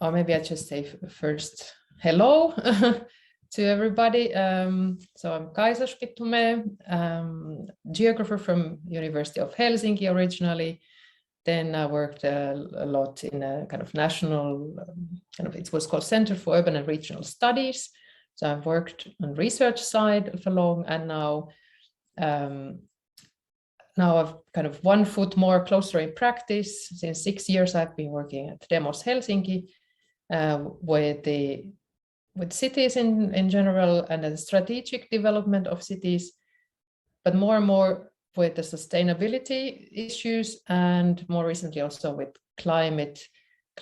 or maybe I just say first hello to everybody. So I'm Kaisa Schmidt-Thomé, geographer from University of Helsinki originally. Then I worked a lot in a kind of national, it was called Center for Urban and Regional Studies. So I've worked on research side for long, and now I've kind of 1 foot more closer in practice. Since 6 years, I've been working at Demos Helsinki with cities in general and the strategic development of cities, but more and more with the sustainability issues, and more recently also with climate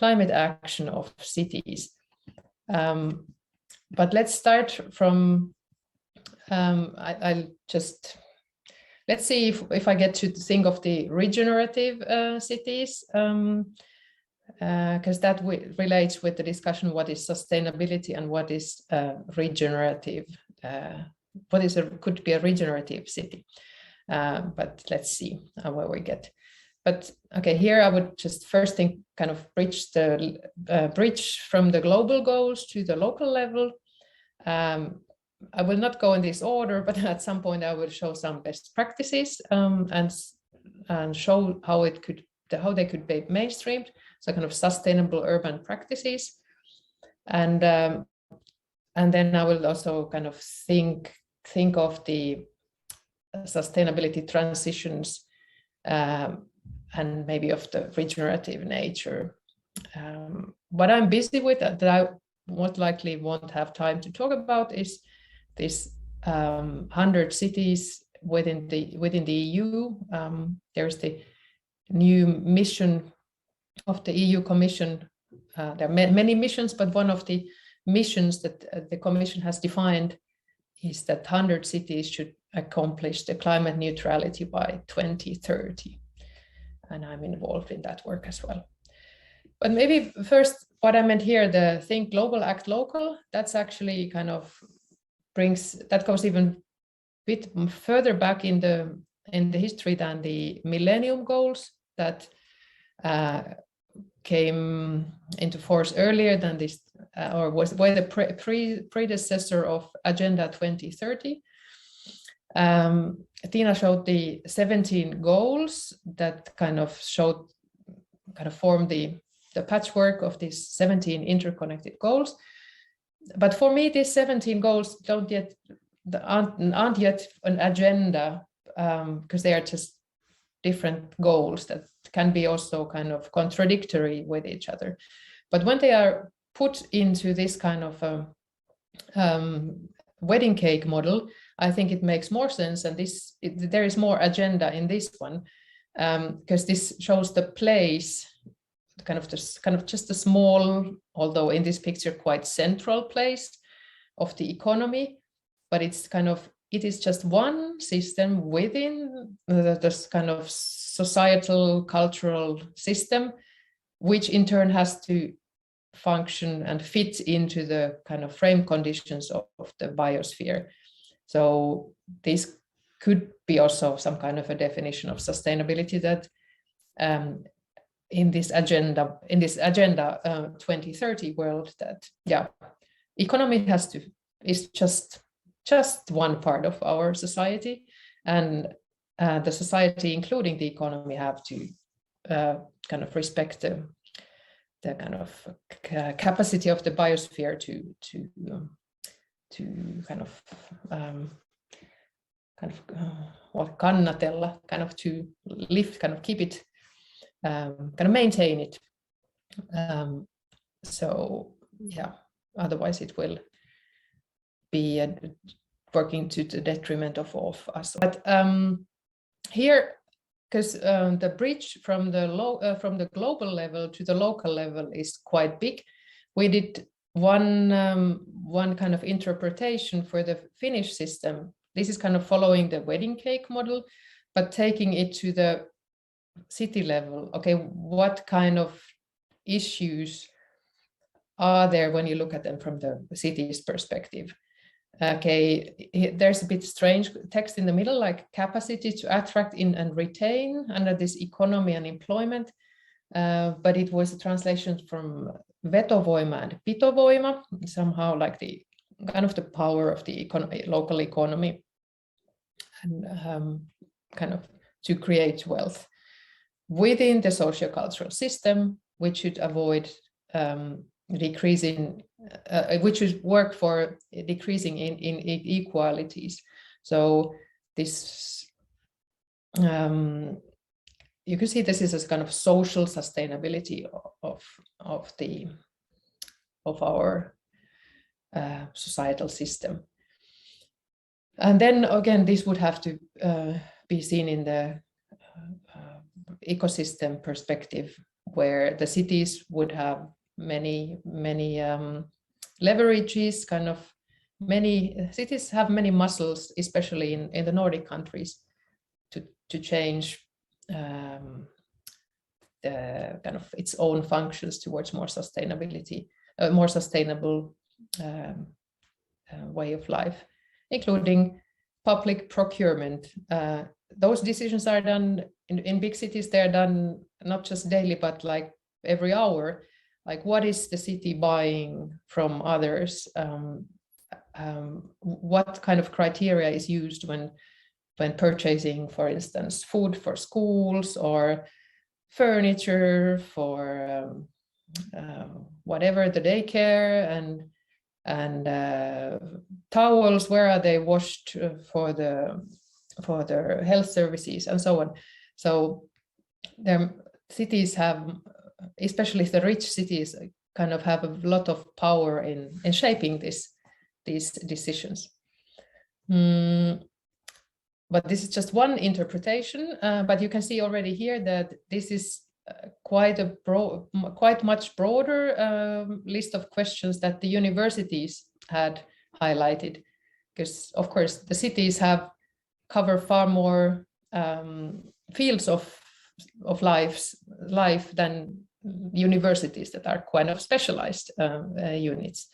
action of cities. But let's start from, let's see if I get to think of the regenerative cities, because that relates with the discussion what is sustainability and what is regenerative, could be a regenerative city. But let's see where we get. But okay, here I would just first think kind of bridge from the global goals to the local level. I will not go in this order, but at some point I will show some best practices and show how they could be mainstreamed. So kind of sustainable urban practices, and then I will also kind of think of the sustainability transitions and maybe of the regenerative nature. What I'm busy with that I most likely won't have time to talk about is this 100 cities within the EU. There's the new mission of the EU Commission. There are many missions, but one of the missions that the Commission has defined is that 100 cities should accomplish the climate neutrality by 2030. And I'm involved in that work as well. But maybe first, what I meant here, the think global, act local, that's actually kind of that goes even a bit further back in the history than the Millennium Goals that came into force earlier than this, or was the predecessor of Agenda 2030. Tina showed the 17 goals that kind of form the patchwork of these 17 interconnected goals. But for me, these 17 goals aren't yet an agenda, because they are just different goals that can be also kind of contradictory with each other. But when they are put into this kind of wedding cake model, I think it makes more sense, and there is more agenda in this one, because this shows the place, kind of just a small, although in this picture quite central place of the economy, but it is just one system within this kind of societal cultural system, which in turn has to function and fit into the kind of frame conditions of the biosphere. So this could be also some kind of a definition of sustainability that in this agenda 2030 world, that economy is just one part of our society, and the society, including the economy, have to kind of respect the kind of capacity of the biosphere to kannatella, kind of to lift, kind of keep it, kind of maintain it. So yeah, otherwise it will be working to the detriment of us. But here, because the bridge from the global level to the local level is quite big, we did one kind of interpretation for the Finnish system. This is kind of following the wedding cake model, but taking it to the city level. Okay, what kind of issues are there when you look at them from the city's perspective? Okay, there's a bit strange text in the middle, like capacity to attract in and retain under this economy and employment. but it was a translation from vetovoima and pitovoima, somehow like the kind of the power of the local economy, and kind of to create wealth within the sociocultural system, which should avoid decreasing, which should work for decreasing in inequalities. So this, you can see this is a kind of social sustainability of our societal system. And then again, this would have to be seen in the ecosystem perspective, where the cities would have many leverages, kind of many cities have many muscles, especially in the Nordic countries, to change the kind of its own functions towards more sustainability, more sustainable way of life, including public procurement. Those decisions are done in big cities. They're done not just daily, but like every hour. Like, what is the city buying from others? What kind of criteria is used when purchasing, for instance, food for schools or furniture for whatever, the daycare, and towels, where are they washed for the health services, and so on. So their cities have, especially the rich cities, kind of have a lot of power in shaping these decisions. But this is just one interpretation, but you can see already here that this is quite much broader list of questions that the universities had highlighted, because of course the cities cover far more fields of life than universities that are kind of specialized units.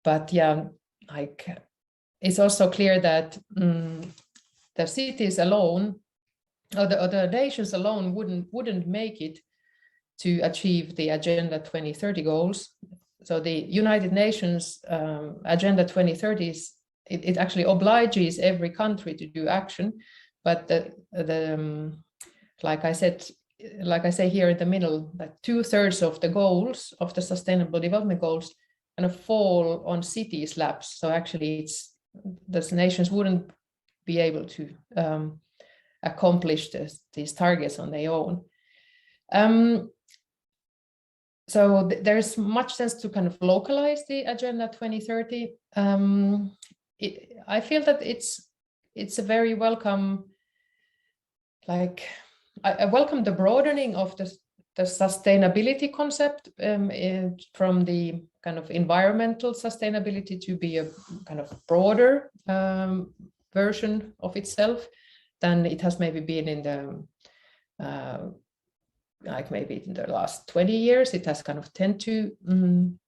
But yeah, like, it's also clear that the cities alone, or the nations alone, wouldn't make it to achieve the Agenda 2030 goals. So the United Nations Agenda 2030 it actually obliges every country to do action, but like I say here in the middle, that 2/3 of the goals of the Sustainable Development Goals kind of fall on cities' laps. So actually, the nations wouldn't be able to accomplish these targets on their own. So there's much sense to kind of localize the Agenda 2030. I feel that it's a very welcome, like, I welcome the broadening of the sustainability concept from the kind of environmental sustainability to be a kind of broader version of itself than it has maybe been in the like maybe in the last 20 years. It has kind of tend to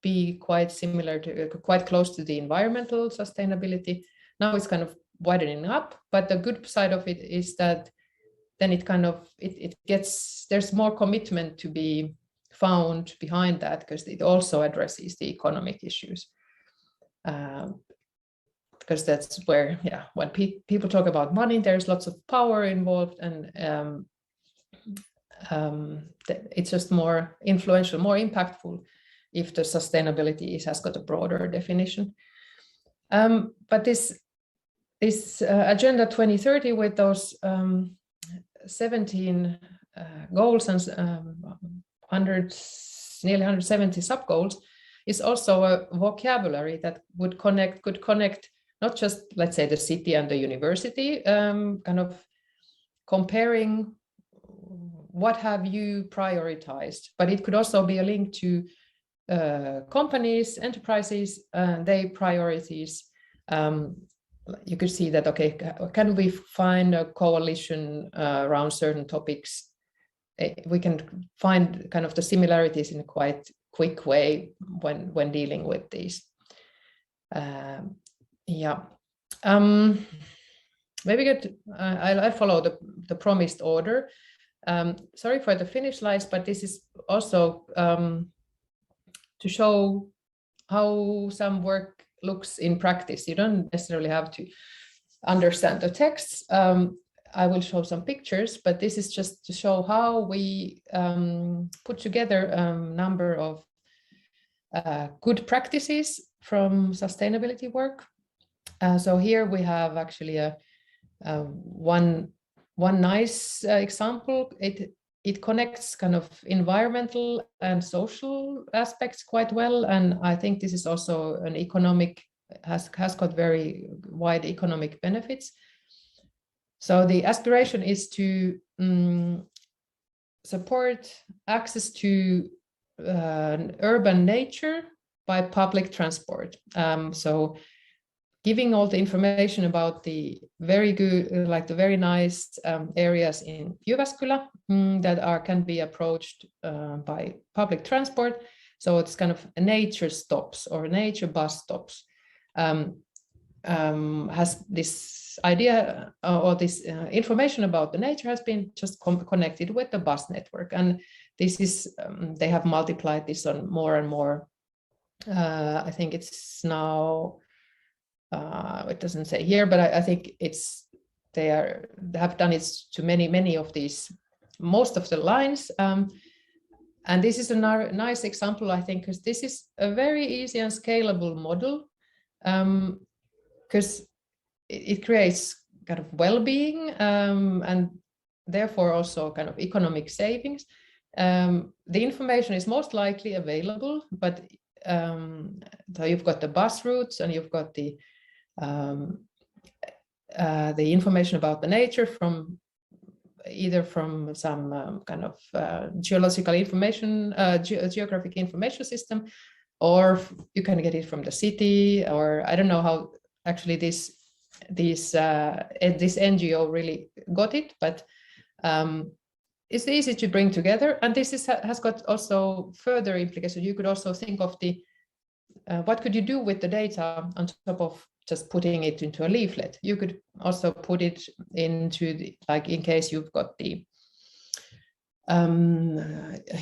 be quite similar to, quite close to the environmental sustainability. Now it's kind of widening up, but the good side of it is that then it kind of, it gets, there's more commitment to be found behind that, because it also addresses the economic issues. Because that's where, yeah, when people talk about money, there's lots of power involved, and it's just more influential, more impactful if the sustainability has got a broader definition. But this Agenda 2030 with those 17 goals and nearly 170 sub-goals is also a vocabulary that could connect not just, let's say, the city and the university, kind of comparing what have you prioritized, but it could also be a link to companies, enterprises, their priorities. You could see that, okay, can we find a coalition around certain topics? We can find kind of the similarities in a quite quick way when dealing with these. Yeah. Maybe I follow the promised order. Sorry for the Finnish slides, but this is also to show how some work looks in practice. You don't necessarily have to understand the texts. I will show some pictures, but this is just to show how we put together a number of good practices from sustainability work. So here we have actually one nice example. It connects kind of environmental and social aspects quite well, and I think this is also an economic, has got very wide economic benefits. So the aspiration is to support access to urban nature by public transport. So giving all the information about the very good, like the very nice areas in Jyväskylä that can be approached by public transport. So it's kind of nature stops or nature bus stops. Has this idea or this information about the nature has been just connected with the bus network, and this is they have multiplied this on more and more. I think it's now it doesn't say here, but I think it's they have done it to many of these, most of the lines. And this is a nice example, I think, because this is a very easy and scalable model, because it creates kind of well-being and therefore also kind of economic savings. The information is most likely available, but so you've got the bus routes and you've got the information about the nature from either from some kind of geological information, geographic information system, or you can get it from the city, or I don't know how actually this NGO really got it, but it's easy to bring together. And this has got also further implications. You could also think of what could you do with the data on top of just putting it into a leaflet. You could also put it into like in case you've got the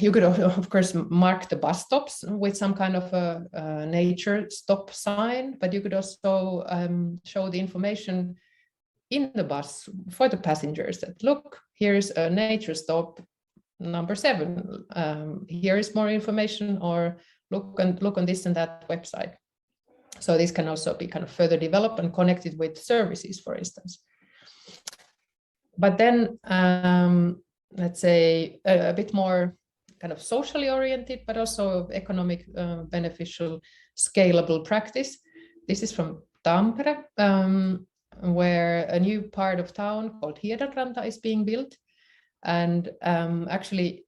you could of course mark the bus stops with some kind of a nature stop sign, but you could also show the information in the bus for the passengers that look, here's a nature stop number 7. Here is more information, or look on this and that website. So this can also be kind of further developed and connected with services, for instance. But then let's say a bit more kind of socially oriented, but also economic beneficial, scalable practice. This is from Tampere, where a new part of town called Hiedanranta is being built. And actually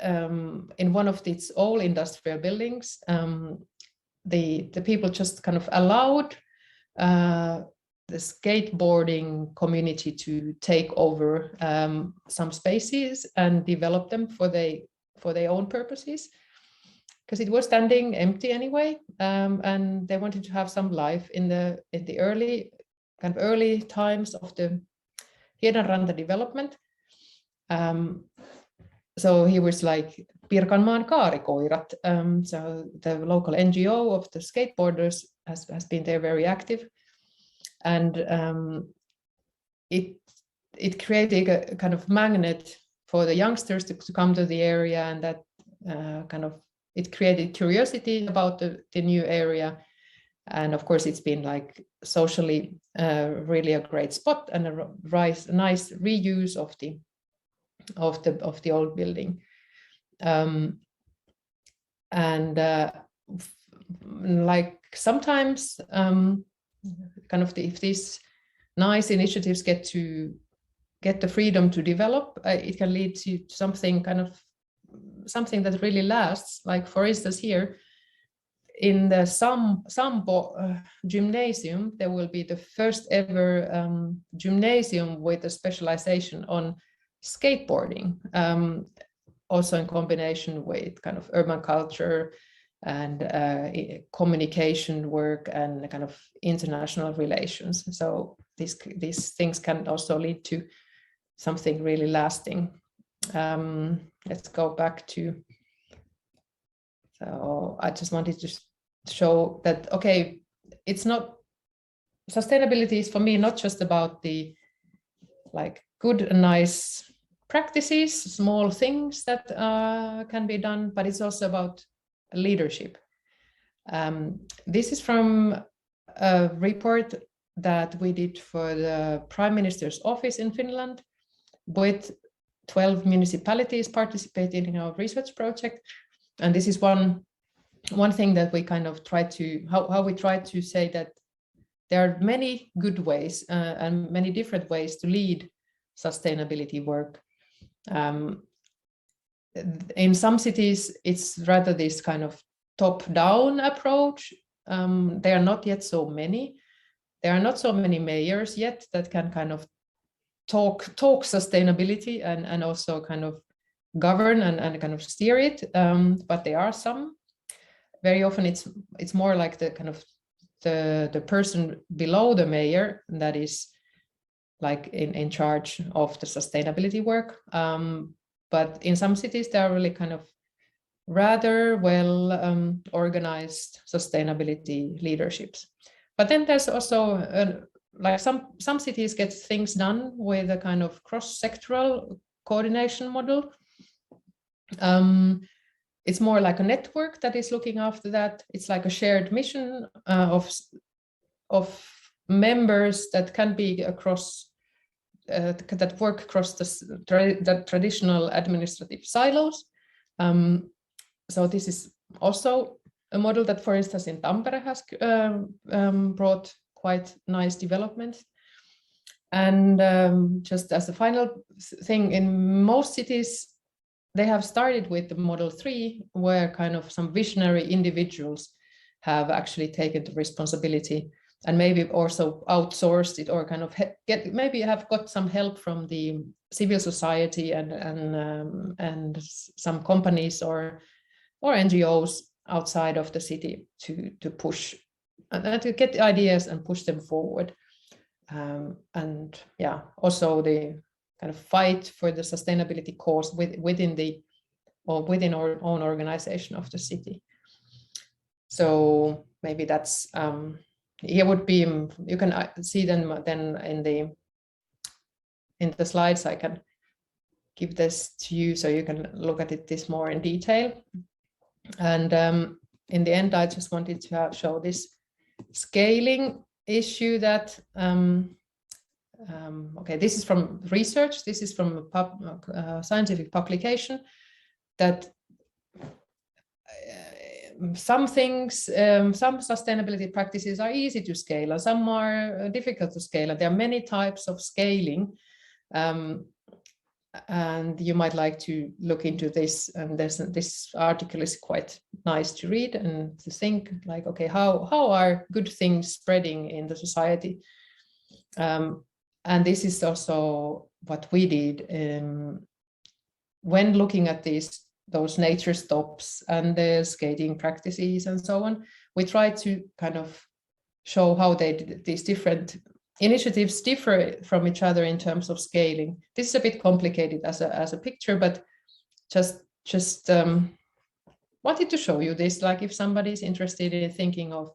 in one of its old industrial buildings, the people just kind of allowed the skateboarding community to take over some spaces and develop them for their own purposes, because it was standing empty anyway, and they wanted to have some life in the early times of the Hiedanranta development. So he was like Pirkanmaan kaarikoirat. So the local NGO of the skateboarders has been there very active, and it created a kind of magnet for the youngsters to come to the area, and that it created curiosity about the new area. And of course, it's been like socially really a great spot and a nice reuse of the old building. Like sometimes if these nice initiatives get the freedom to develop, it can lead to something that really lasts. Like for instance, here in the Sampo gymnasium, there will be the first ever gymnasium with a specialization on skateboarding, also in combination with kind of urban culture and communication work and kind of international relations. So these things can also lead to something really lasting. let's go back to, so I just wanted to show that, okay, it's not, sustainability is for me not just about the like good and nice practices, small things that can be done, but it's also about leadership. This is from a report that we did for the Prime Minister's office in Finland, with 12 municipalities participating in our research project. And this is one thing that we kind of try to, how we try to say that there are many good ways and many different ways to lead sustainability work. In some cities, it's rather this kind of top-down approach. There are not yet so many. There are not so many mayors yet that can kind of talk sustainability and also kind of govern and kind of steer it. But there are some. Very often it's more like the kind of the person below the mayor that is like in charge of the sustainability work. But in some cities, there are really kind of rather well organized sustainability leaderships. But then there's also like some cities get things done with a kind of cross-sectoral coordination model. It's more like a network that is looking after that. It's like a shared mission of members that can be across, that work across the traditional administrative silos. So this is also a model that, for instance, in Tampere has brought quite nice development. And just as a final thing, in most cities, they have started with the Model 3, where kind of some visionary individuals have actually taken the responsibility and maybe also outsourced it, or kind of maybe have got some help from the civil society and some companies or NGOs outside of the city to push and to get ideas and push them forward. And yeah, also the kind of fight for the sustainability cause within our own organization of the city. So maybe that's here would be, you can see then in the slides. I can give this to you so you can look at it this more in detail. And in the end, I just wanted to show this scaling issue that okay, this is from research. This is from a scientific publication that some things, some sustainability practices are easy to scale and some are difficult to scale. And there are many types of scaling. And you might like to look into this. And this article is quite nice to read and to think like, okay, how are good things spreading in the society? And this is also what we did when looking at those nature stops and the skating practices and so on. We try to kind of show how these different initiatives differ from each other in terms of scaling. This is a bit complicated as a picture, but just wanted to show you this, like if somebody is interested in thinking of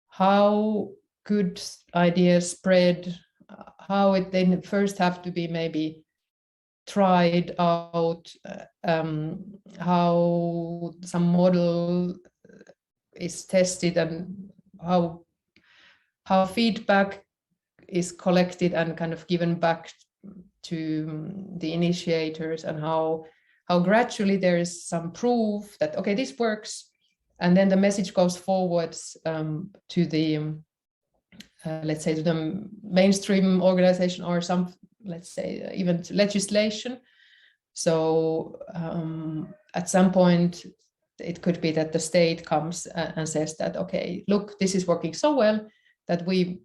how good ideas spread, how it then first have to be maybe tried out, how some model is tested, and how feedback is collected and kind of given back to the initiators, and how gradually there is some proof that, okay, this works, and then the message goes forwards to the let's say to the mainstream organization, or some, let's say, even legislation. So at some point, it could be that the state comes and says that, okay, look, this is working so well that we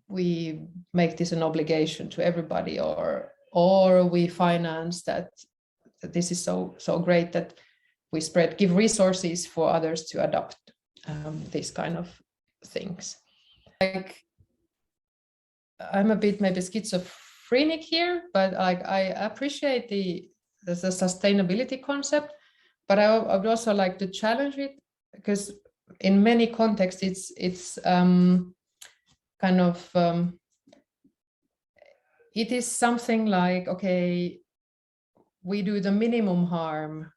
make this an obligation to everybody, or we finance that this is so great that we give resources for others to adopt these kind of things. Like, I'm a bit maybe schizophrenic here, but I appreciate the there's a sustainability concept, but I would also like to challenge it, because in many contexts it's kind of it is something like, okay, we do the minimum harm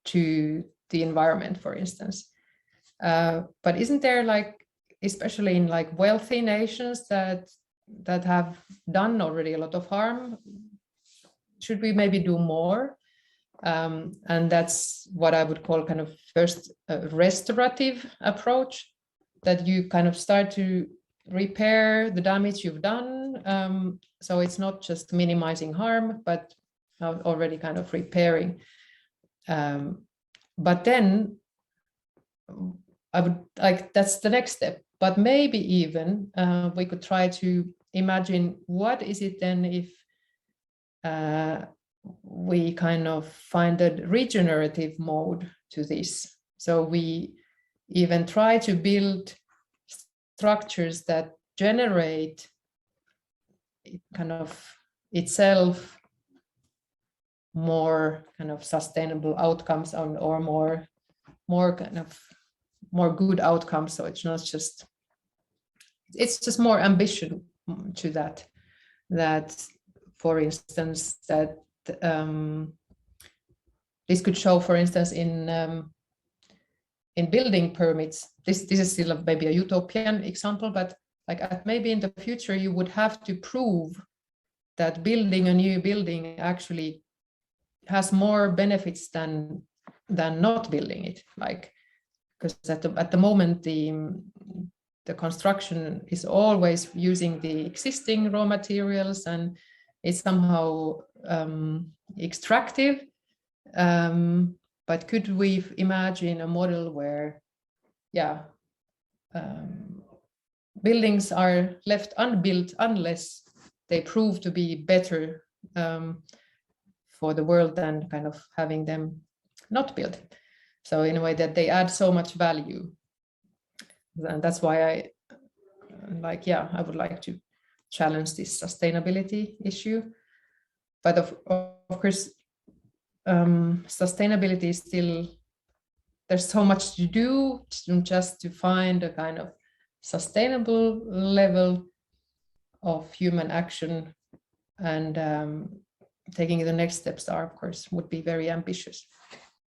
to the environment, for instance, but isn't there, like, especially in like wealthy nations that have done already a lot of harm, should we maybe do more? And that's what I would call kind of first a restorative approach, that you kind of start to repair the damage you've done. So it's not just minimizing harm, but already kind of repairing. But then I would like, that's the next step. But maybe even we could try to imagine, what is it then if we kind of find a regenerative mode to this? So we even try to build structures that generate kind of itself more kind of sustainable outcomes, or more kind of more good outcomes. So it's not just, it's just more ambition to that for instance, that this could show, for instance, in building permits. This is still maybe a utopian example, but like maybe in the future you would have to prove that building a new building actually has more benefits than not building it. Like, because at the moment the construction is always using the existing raw materials, and it's somehow extractive. But could we imagine a model where, buildings are left unbuilt unless they prove to be better for the world than kind of having them not built? So in a way that they add so much value. And that's why I would like to challenge this sustainability issue. But of course, sustainability is still, there's so much to do just to find a kind of sustainable level of human action, and taking the next steps would be very ambitious.